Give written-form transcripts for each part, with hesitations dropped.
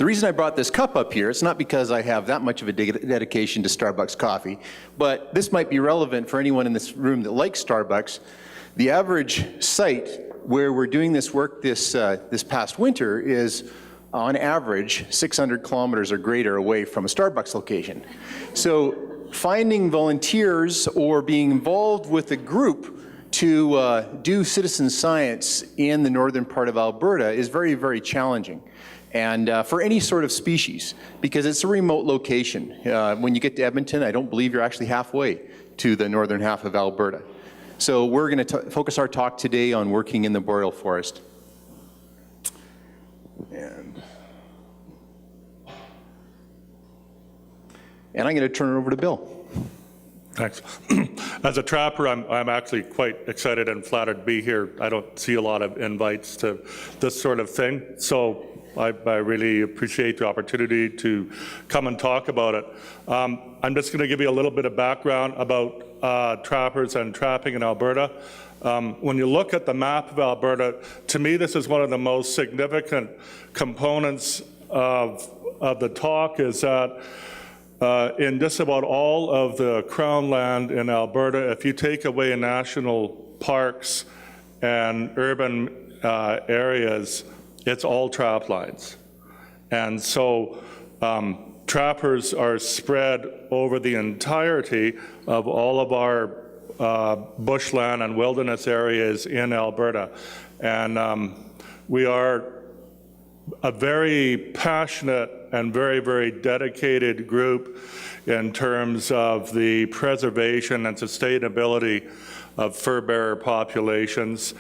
The reason I brought this cup up here, it's not because I have that much of a dedication to Starbucks coffee, but this might be relevant for anyone in this room that likes Starbucks. The average site where we're doing this work this past winter is, on average, 600 kilometers or greater away from a Starbucks location. So finding volunteers or being involved with a group to do citizen science in the northern part of Alberta is very, very challenging. And for any sort of species, because it's a remote location. When you get to Edmonton, I don't believe you're actually halfway to the northern half of Alberta. So we're going to focus our talk today on working in the boreal forest. And I'm going to turn it over to Bill. Thanks. As a trapper, I'm actually quite excited and flattered to be here. I don't see a lot of invites to this sort of thing, so I really appreciate the opportunity to come and talk about it. I'm just going to give you a little bit of background about trappers and trapping in Alberta. When you look at the map of Alberta, to me this is one of the most significant components of the talk, is that in just about all of the Crown land in Alberta, if you take away national parks and urban areas, it's all trap lines. And so trappers are spread over the entirety of all of our bushland and wilderness areas in Alberta. And we are a very passionate and very, very dedicated group in terms of the preservation and sustainability of fur bearer populations.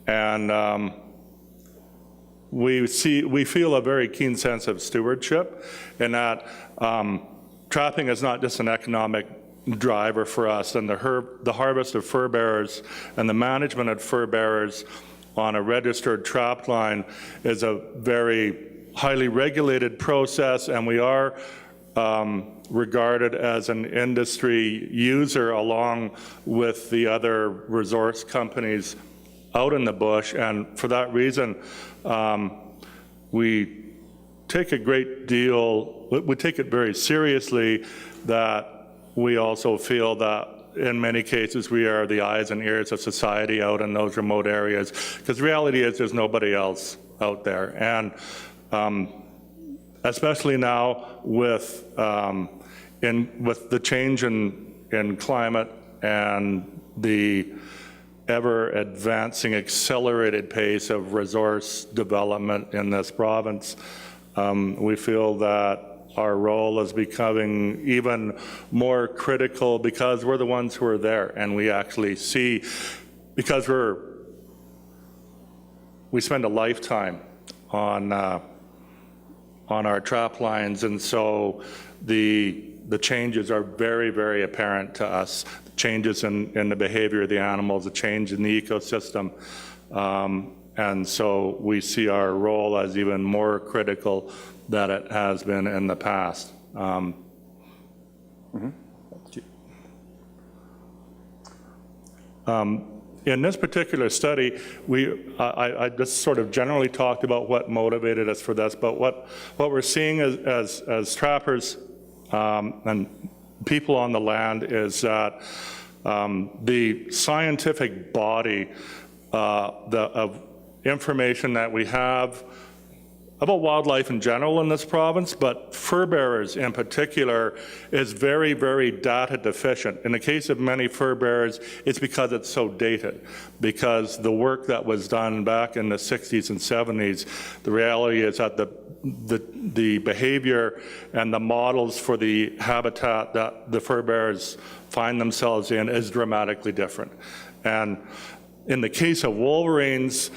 And we feel a very keen sense of stewardship in that trapping is not just an economic driver for us, and the harvest of fur bearers and the management of fur bearers on a registered trap line is a very highly regulated process, and we are regarded as an industry user along with the other resource companies out in the bush. And for that reason, we take it very seriously that we also feel that in many cases we are the eyes and ears of society out in those remote areas, because the reality is there's nobody else out there. And especially now with the change in climate and the ever advancing accelerated pace of resource development in this province, we feel that our role is becoming even more critical because we're the ones who are there, and we actually see, because we spend a lifetime on our trap lines, and so the changes are very, very apparent to us. The changes in the behavior of the animals, the change in the ecosystem, and so we see our role as even more critical than it has been in the past. In this particular study, I just sort of generally talked about what motivated us for this, but what we're seeing as trappers and people on the land is that the scientific body of information that we have about wildlife in general in this province, but fur bearers in particular, is very, very data deficient. In the case of many fur bearers, it's because it's so dated, because the work that was done back in the 60s and 70s, the reality is that the behavior and the models for the habitat that the fur bearers find themselves in is dramatically different. And in the case of wolverines,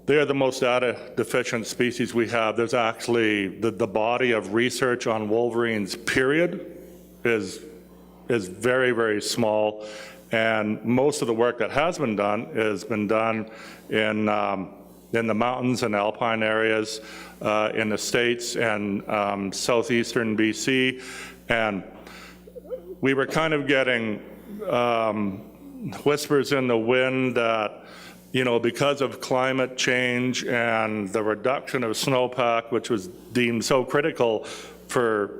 they are the most data deficient species we have. There's actually, the body of research on wolverines, period, is very, very small. And most of the work that has been done in the mountains and alpine areas in the States and southeastern BC. And we were kind of getting whispers in the wind that because of climate change and the reduction of snowpack, which was deemed so critical for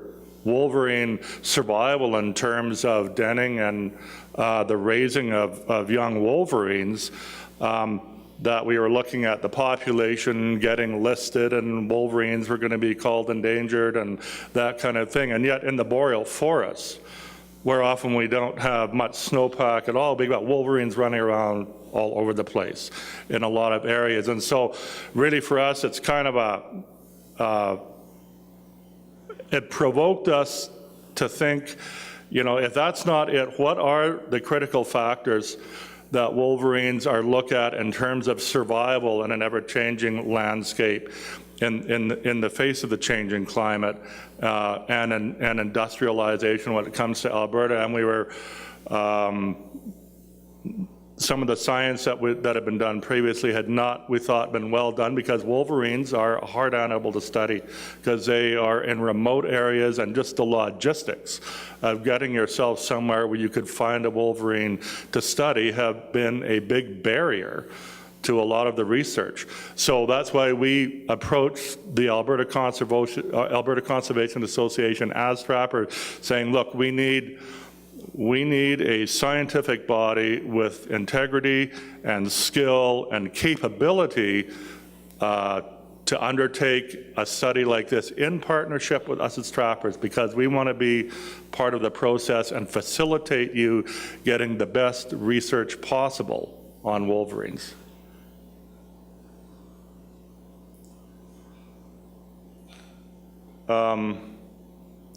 wolverine survival in terms of denning and the raising of young wolverines, that we were looking at the population getting listed and wolverines were going to be called endangered and that kind of thing. And yet in the boreal forests, where often we don't have much snowpack at all, we've got wolverines running around all over the place in a lot of areas. And so really for us, it's kind of it provoked us to think, if that's not it, what are the critical factors that wolverines are looked at in terms of survival in an ever-changing landscape in the face of the changing climate and industrialization when it comes to Alberta? And we were, some of the science that had been done previously had not, we thought, been well done, because wolverines are a hard animal to study because they are in remote areas, and just the logistics of getting yourself somewhere where you could find a wolverine to study have been a big barrier to a lot of the research. So that's why we approached the Alberta Conservation Association as trappers, saying, look, we need a scientific body with integrity and skill and capability to undertake a study like this in partnership with us as trappers, because we want to be part of the process and facilitate you getting the best research possible on wolverines.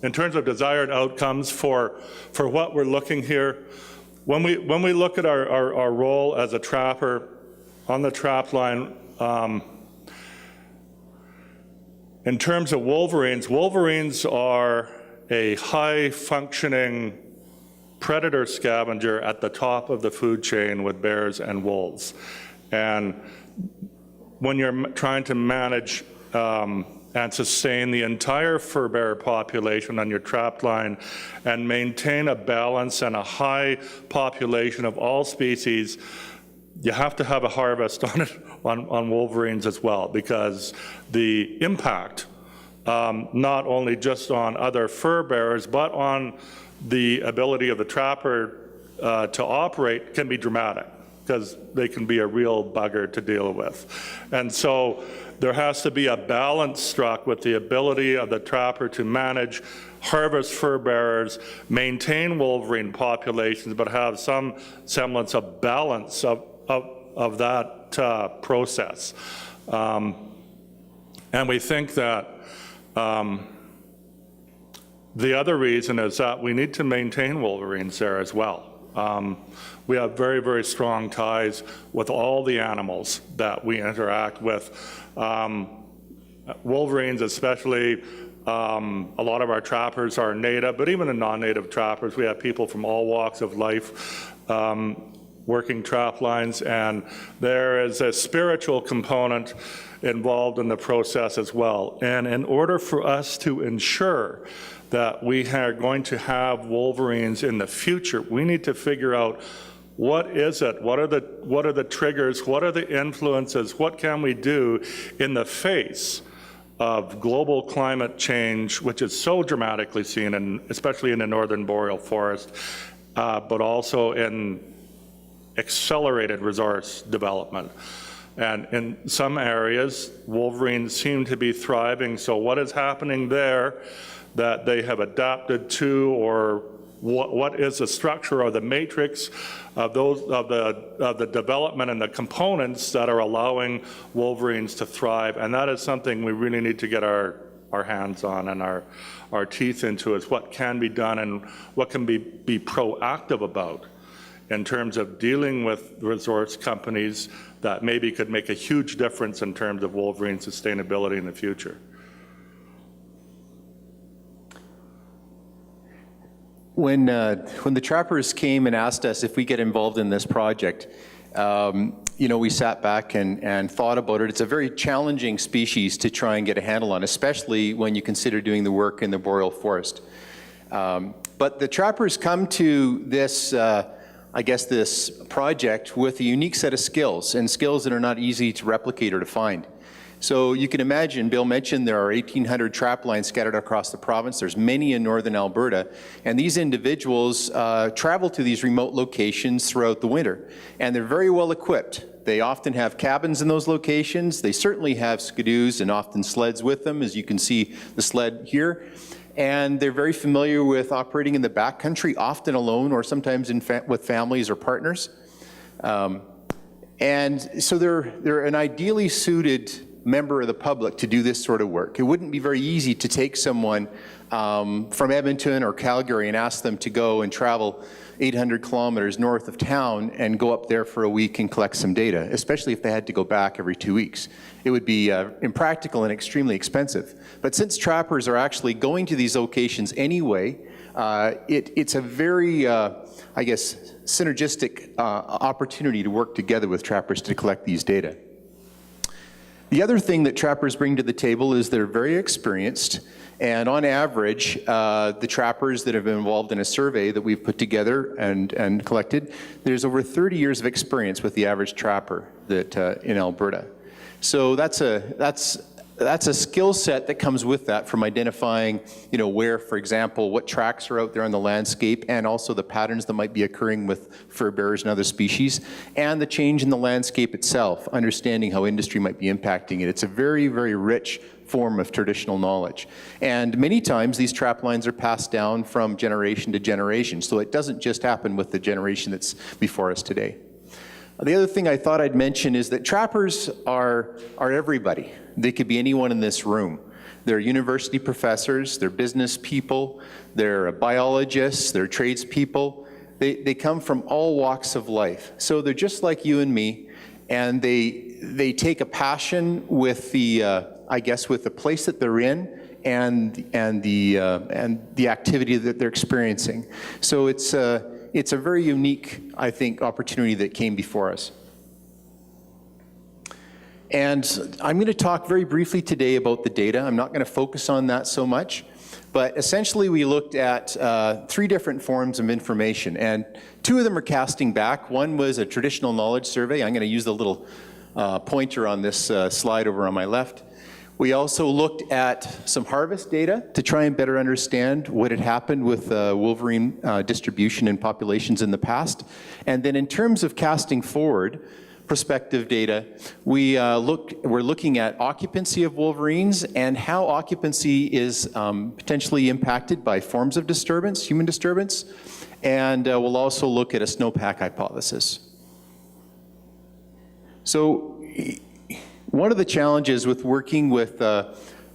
In terms of desired outcomes for what we're looking here, when we look at our role as a trapper on the trap line, in terms of wolverines are a high-functioning predator scavenger at the top of the food chain with bears and wolves. And when you're trying to manage and sustain the entire fur bearer population on your trap line and maintain a balance and a high population of all species, you have to have a harvest on wolverines as well, because the impact, not only just on other fur bearers, but on the ability of the trapper to operate can be dramatic, because they can be a real bugger to deal with. And so there has to be a balance struck with the ability of the trapper to manage, harvest fur bearers, maintain wolverine populations, but have some semblance of balance of that process. And we think that the other reason is that we need to maintain wolverines there as well. We have very, very strong ties with all the animals that we interact with. Wolverines especially, a lot of our trappers are native, but even the non-native trappers, we have people from all walks of life working trap lines, and there is a spiritual component involved in the process as well. And in order for us to ensure that we are going to have wolverines in the future, we need to figure out what is it, what are the triggers, what are the influences, what can we do in the face of global climate change, which is so dramatically seen, especially in the northern boreal forest, but also in accelerated resource development. And in some areas, wolverines seem to be thriving. So what is happening there that they have adapted to, or what is the structure or the matrix of the development and the components that are allowing wolverines to thrive? And that is something we really need to get our hands on and our teeth into, is what can be done and what can be proactive about in terms of dealing with resource companies that maybe could make a huge difference in terms of wolverine sustainability in the future. When the trappers came and asked us if we get involved in this project, we sat back and thought about it. It's a very challenging species to try and get a handle on, especially when you consider doing the work in the boreal forest. But the trappers come to this I guess, this project with a unique set of skills, and skills that are not easy to replicate or to find. So you can imagine, Bill mentioned there are 1,800 trap lines scattered across the province. There's many in northern Alberta. And these individuals travel to these remote locations throughout the winter. And they're very well equipped. They often have cabins in those locations. They certainly have skidoos and often sleds with them, as you can see the sled here. And they're very familiar with operating in the backcountry, often alone or sometimes with families or partners. And so they're an ideally suited member of the public to do this sort of work. It wouldn't be very easy to take someone from Edmonton or Calgary and ask them to go and travel 800 kilometers north of town and go up there for a week and collect some data, especially if they had to go back every 2 weeks. It would be impractical and extremely expensive. But since trappers are actually going to these locations anyway, it's a very, I guess, synergistic opportunity to work together with trappers to collect these data. The other thing that trappers bring to the table is they're very experienced, and on average, the trappers that have been involved in a survey that we've put together and collected, there's over 30 years of experience with the average trapper that in Alberta. So that's a skill set that comes with that, from identifying, where, for example, what tracks are out there on the landscape, and also the patterns that might be occurring with fur bearers and other species, and the change in the landscape itself, understanding how industry might be impacting it. It's a very, very rich form of traditional knowledge. And many times these trap lines are passed down from generation to generation, so it doesn't just happen with the generation that's before us today. The other thing I thought I'd mention is that trappers are everybody. They could be anyone in this room. They're university professors, they're business people, they're biologists, they're tradespeople. They come from all walks of life. So they're just like you and me, and they take a passion with the, I guess, with the place that they're in and the activity that they're experiencing. So it's a very unique, I think, opportunity that came before us. And I'm going to talk very briefly today about the data. I'm not going to focus on that so much, but essentially we looked at 3 different forms of information, and 2 of them are casting back. One was a traditional knowledge survey. I'm going to use the little pointer on this slide over on my left. We also looked at some harvest data to try and better understand what had happened with wolverine distribution in populations in the past. And then in terms of casting forward, prospective data, we're looking at occupancy of wolverines and how occupancy is potentially impacted by forms of disturbance, human disturbance, and we'll also look at a snowpack hypothesis. So one of the challenges with working with,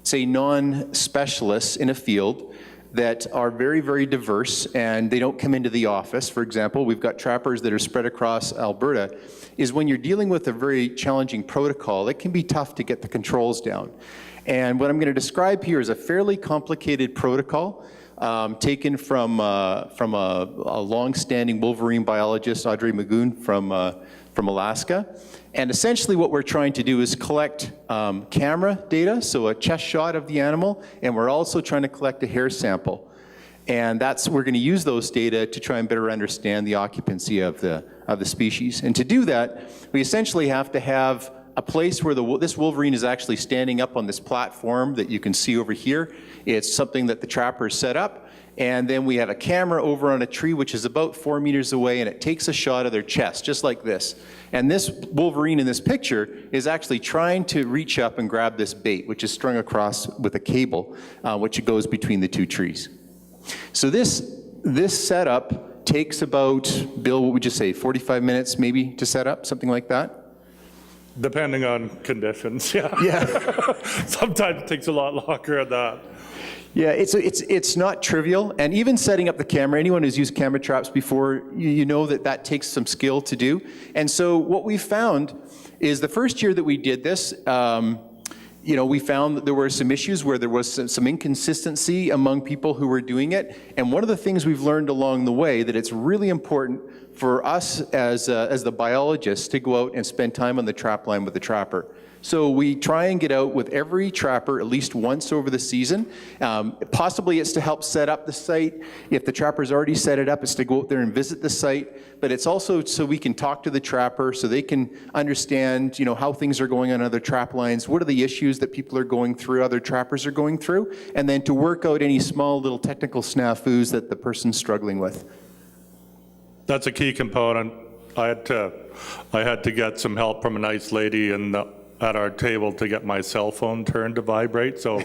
say, non-specialists in a field that are very, very diverse and they don't come into the office, for example, we've got trappers that are spread across Alberta, is when you're dealing with a very challenging protocol, it can be tough to get the controls down. And what I'm going to describe here is a fairly complicated protocol taken from a long-standing wolverine biologist, Audrey Magoon from Alaska. And essentially what we're trying to do is collect camera data, so a chest shot of the animal, and we're also trying to collect a hair sample. And we're going to use those data to try and better understand the occupancy of the species. And to do that, we essentially have to have a place where this wolverine is actually standing up on this platform that you can see over here. It's something that the trappers set up. And then we have a camera over on a tree which is about 4 meters away, and it takes a shot of their chest, just like this. And this wolverine in this picture is actually trying to reach up and grab this bait, which is strung across with a cable, which goes between the 2 trees. So this setup takes about, Bill, what would you say, 45 minutes maybe to set up, something like that? Depending on conditions, yeah. Yeah. Sometimes it takes a lot longer than that. Yeah, it's not trivial, and even setting up the camera, anyone who's used camera traps before, you know that takes some skill to do. And so what we found is the first year that we did this, we found that there were some issues where there was some inconsistency among people who were doing it. And one of the things we've learned along the way, that it's really important for us as the biologists to go out and spend time on the trap line with the trapper, So we try and get out with every trapper at least once over the season. Possibly it's to help set up the site. If the trapper's already set it up, it's to go out there and visit the site. But it's also so we can talk to the trapper so they can understand, how things are going on other trap lines. What are the issues that people are going through, other trappers are going through, and then to work out any small little technical snafus that the person's struggling with. That's a key component. I had to get some help from a nice lady at our table to get my cell phone turned to vibrate. So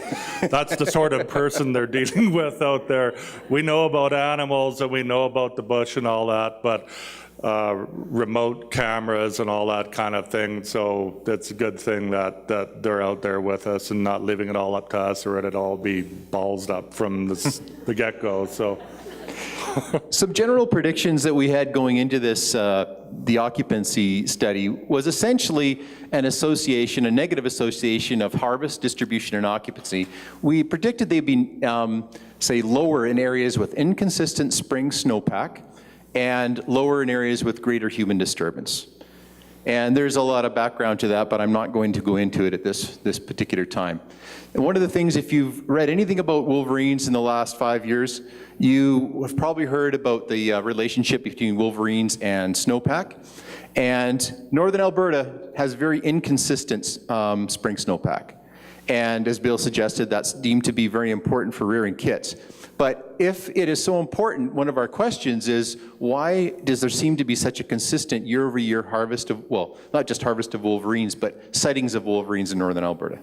that's the sort of person they're dealing with out there. We know about animals and we know about the bush and all that, but remote cameras and all that kind of thing. So it's a good thing that they're out there with us and not leaving it all up to us, or it'd all be ballsed up from the get-go. So. Some general predictions that we had going into this, the occupancy study, was essentially a negative association of harvest, distribution, and occupancy. We predicted they'd be, say, lower in areas with inconsistent spring snowpack and lower in areas with greater human disturbance. And there's a lot of background to that, but I'm not going to go into it at this particular time. And one of the things, if you've read anything about wolverines in the last 5 years, you have probably heard about the relationship between wolverines and snowpack. And northern Alberta has very inconsistent spring snowpack. And as Bill suggested, that's deemed to be very important for rearing kits. But if it is so important, one of our questions is, why does there seem to be such a consistent year-over-year harvest of, well, not just harvest of wolverines, but sightings of wolverines in northern Alberta?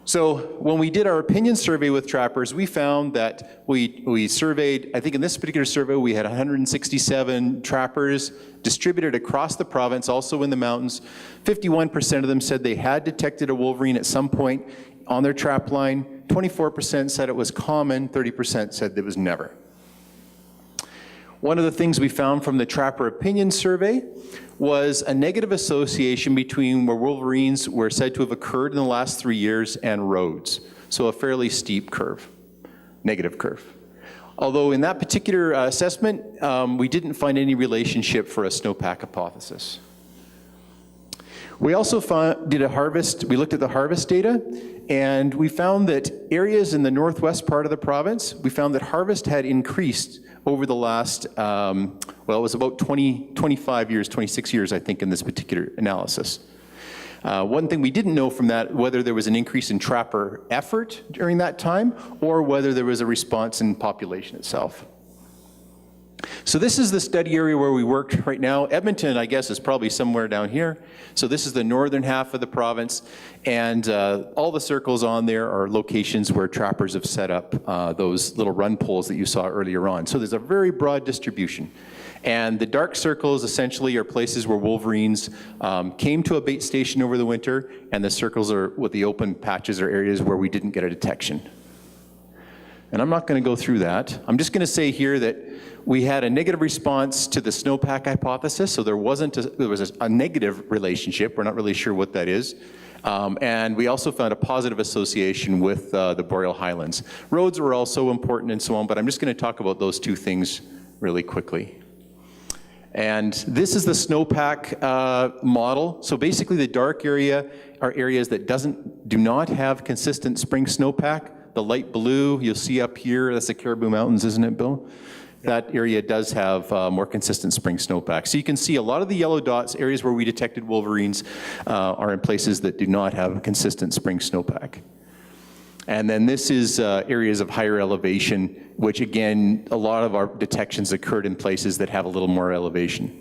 So when we did our opinion survey with trappers, we found that we surveyed, I think in this particular survey, we had 167 trappers distributed across the province, also in the mountains. 51% of them said they had detected a wolverine at some point on their trap line. 24% said it was common, 30% said it was never. One of the things we found from the trapper opinion survey was a negative association between where wolverines were said to have occurred in the last 3 years and roads. So a fairly steep curve, negative curve. Although in that particular assessment, we didn't find any relationship for a snowpack hypothesis. We also did a harvest, we looked at the harvest data, and we found that areas in the northwest part of the province, we found that harvest had increased over the last, well, it was about 25 years, 26 years, I think, in this particular analysis. One thing we didn't know from that, whether there was an increase in trapper effort during that time, or whether there was a response in population itself. So this is the study area where we worked right now. Edmonton, I guess, is probably somewhere down here. So this is the northern half of the province, and all the circles on there are locations where trappers have set up those little run poles that you saw earlier on. So there's a very broad distribution. And the dark circles essentially are places where wolverines came to a bait station over the winter, and the circles are with the open patches are areas where we didn't get a detection. And I'm not going to go through that. I'm just going to say here that we had a negative response to the snowpack hypothesis, so there was a negative relationship. We're not really sure what that is. And we also found a positive association with the boreal highlands. Roads were also important and so on, but I'm just going to talk about those two things really quickly. And this is the snowpack model. So basically the dark area are areas that do not have consistent spring snowpack. The light blue you'll see up here, that's the Caribou Mountains, isn't it, Bill? That area does have more consistent spring snowpack. So you can see a lot of the yellow dots, areas where we detected wolverines, are in places that do not have consistent spring snowpack. And then this is areas of higher elevation, which again, a lot of our detections occurred in places that have a little more elevation.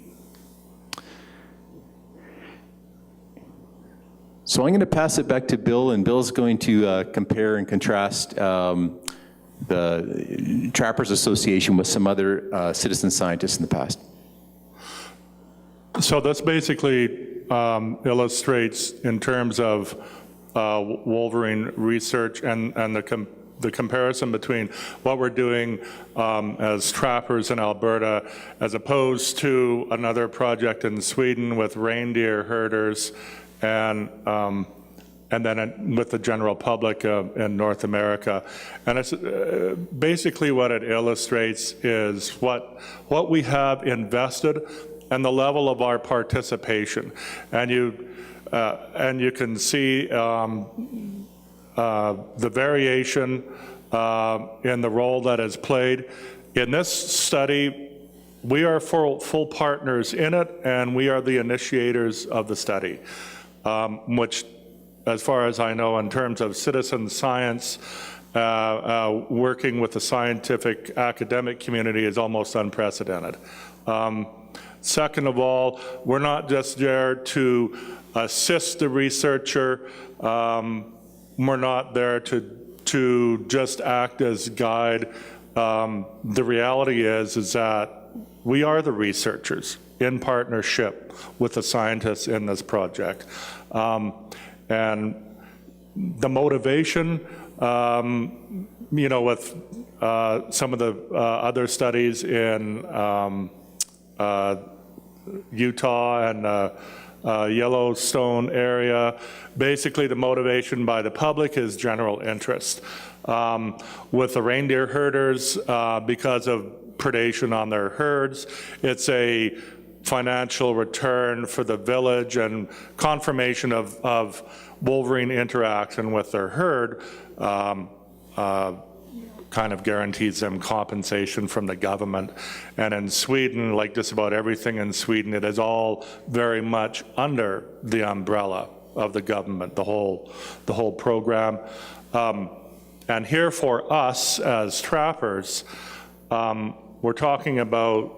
So I'm going to pass it back to Bill, and Bill's going to compare and contrast the Trappers Association with some other citizen scientists in the past. So this basically illustrates in terms of wolverine research and the comparison between what we're doing as trappers in Alberta as opposed to another project in Sweden with reindeer herders and then with the general public in North America. And it's basically what it illustrates is what we have invested and the level of our participation. And and you can see the variation in the role that is played. In this study, we are full partners in it, and we are the initiators of the study, which, as far as I know, in terms of citizen science, working with the scientific academic community is almost unprecedented. Second of all, we're not just there to assist the researcher. We're not there to just act as guide. The reality is that we are the researchers in partnership with the scientists in this project. And the motivation, you know, with some of the other studies in Utah and Yellowstone area, basically the motivation by the public is general interest. With the reindeer herders, because of predation on their herds, it's a financial return for the village and confirmation of wolverine interaction with their herd, kind of guarantees them compensation from the government. And in Sweden, like just about everything in Sweden, it is all very much under the umbrella of the government, the whole program. And here for us as trappers, we're talking about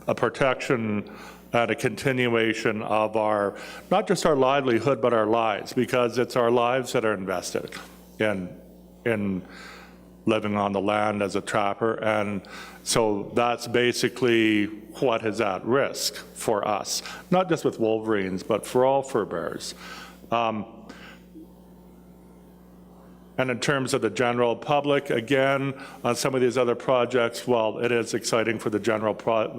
a protection and a continuation of our, not just our livelihood, but our lives, because it's our lives that are invested in living on the land as a trapper. And so that's basically what is at risk for us, not just with wolverines, but for all fur bearers. And in terms of the general public, again, on some of these other projects, while it is exciting for the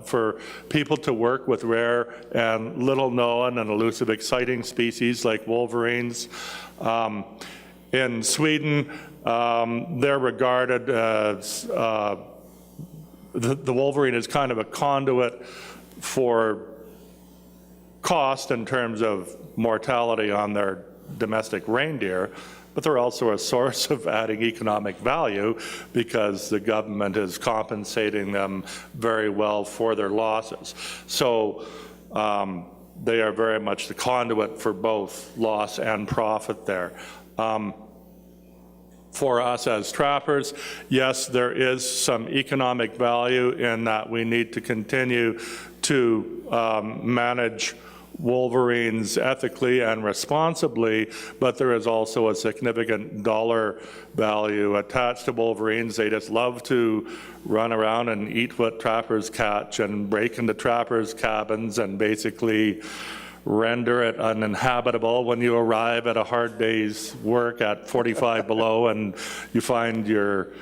for people to work with rare and little known and elusive exciting species like wolverines, in Sweden, they're regarded as, the wolverine is kind of a conduit for cost in terms of mortality on their domestic reindeer, but they're also a source of adding economic value because the government is compensating them very well for their losses. So they are very much the conduit for both loss and profit there. For us as trappers, yes, there is some economic value in that we need to continue to manage wolverines ethically and responsibly, but there is also a significant dollar value attached to wolverines. They just love to run around and eat what trappers catch and break into trappers' cabins and basically render it uninhabitable when you arrive at a hard day's work at 45 below and you find your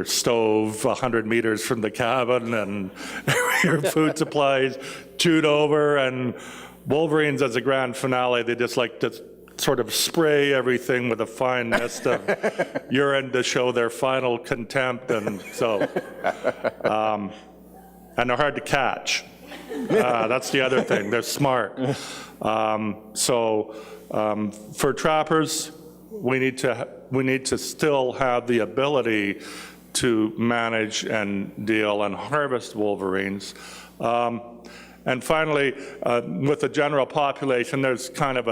stove 100 meters from the cabin and your food supplies chewed over. And wolverines, as a grand finale, they just like to sort of spray everything with a fine mist of urine to show their final contempt. And so, and they're hard to catch. That's the other thing, they're smart. For trappers, we need to still have the ability to manage and deal and harvest wolverines. And finally, with the general population, there's kind of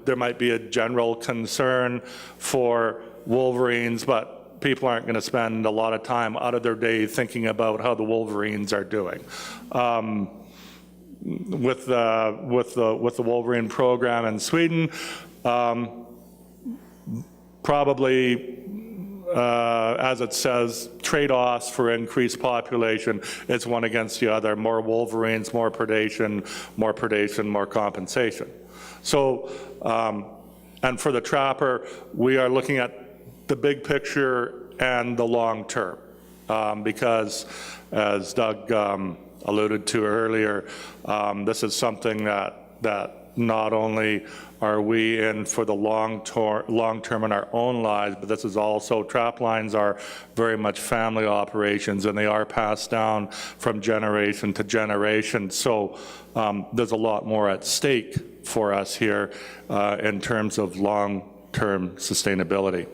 there might be a general concern for wolverines, but people aren't going to spend a lot of time out of their day thinking about how the wolverines are doing. With the wolverine program in Sweden, probably, as it says, trade-offs for increased population. It's one against the other. More wolverines, more predation, more compensation. So, and for the trapper, we are looking at the big picture and the long term, because as Doug alluded to earlier, this is something that not only are we in for the long term in our own lives, but this is also, trap lines are very much family operations, and they are passed down from generation to generation. So there's a lot more at stake for us here in terms of long-term sustainability.